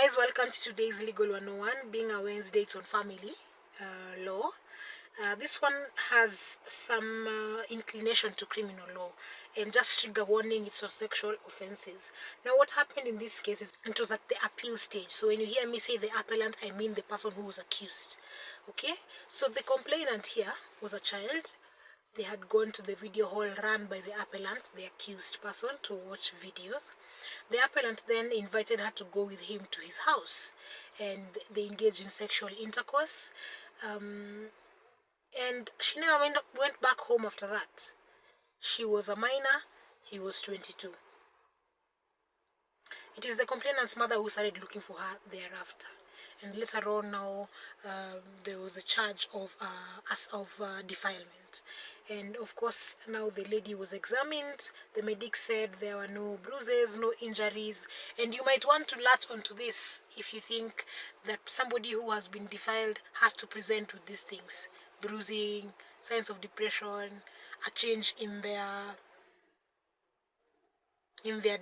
guys, welcome to today's Legal 101, being a Wednesday on family law. This one has some inclination to criminal law, and just trigger warning, it's on sexual offences. Now what happened in this case is it was at the appeal stage. So when you hear me say the appellant, I mean the person who was accused. Okay, so the complainant here was a child. They had gone to the video hall run by the appellant, the accused person, to watch videos. The appellant then invited her to go with him to his house, and they engaged in sexual intercourse. And she never went back home after that. She was a minor, he was 22. It is the complainant's mother who started looking for her thereafter. And later on now, there was a charge of defilement. And of course, now the lady was examined. The medic said there were no bruises, no injuries. And you might want to latch onto this if you think that somebody who has been defiled has to present with these things. Bruising, signs of depression, a change in their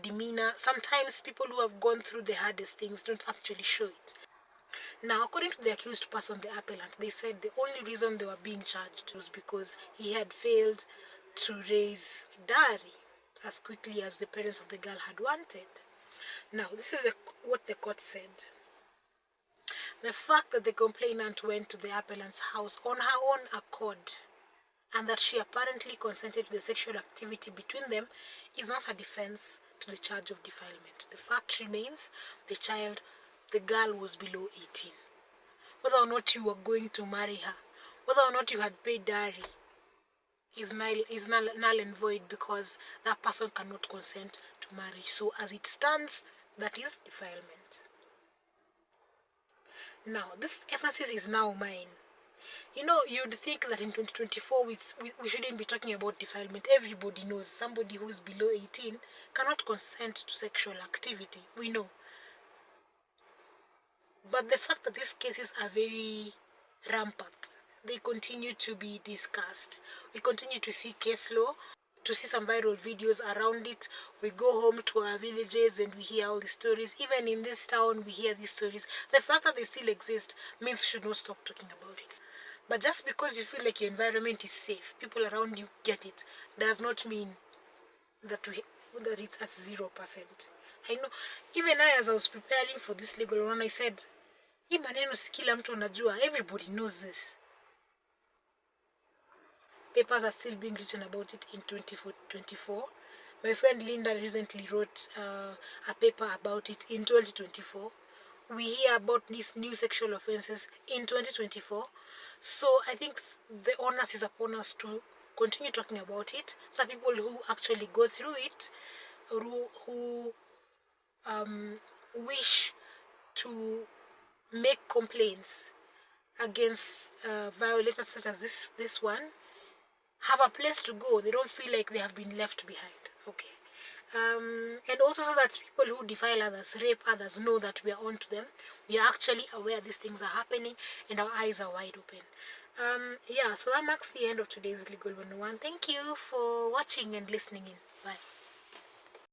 demeanor. Sometimes people who have gone through the hardest things don't actually show it. Now, according to the accused person, the appellant, they said the only reason they were being charged was because he had failed to raise dowry as quickly as the parents of the girl had wanted. Now, this is what the court said. The fact that the complainant went to the appellant's house on her own accord, and that she apparently consented to the sexual activity between them, is not a defense to the charge of defilement. The fact remains, the girl was below 18. Whether or not you were going to marry her, whether or not you had paid dowry, is null and void, because that person cannot consent to marriage. So as it stands, that is defilement. Now, this emphasis is now mine. You know, you'd think that in 2024 we shouldn't be talking about defilement. Everybody knows somebody who is below 18 cannot consent to sexual activity. We know. But the fact that these cases are very rampant, they continue to be discussed. We continue to see case law, to see some viral videos around it. We go home to our villages and we hear all the stories. Even in this town, we hear these stories. The fact that they still exist means we should not stop talking about it. But just because you feel like your environment is safe, people around you get it, does not mean that it's at 0%. I know, even as I was preparing for this legal one, I said, hii maneno si kila mtu anajua. Everybody knows this. Papers are still being written about it in 2024. My friend Linda recently wrote a paper about it in 2024. We hear about these new sexual offences in 2024. So I think the onus is upon us to continue talking about it, so people who actually go through it, who wish to make complaints against violators such as this one, have a place to go. They don't feel like they have been left behind. Okay. And also so that people who defile others, rape others, know that we are on to them. We are actually aware these things are happening and our eyes are wide open. Yeah, so that marks the end of today's Legal 101. Thank you for watching and listening in. Bye.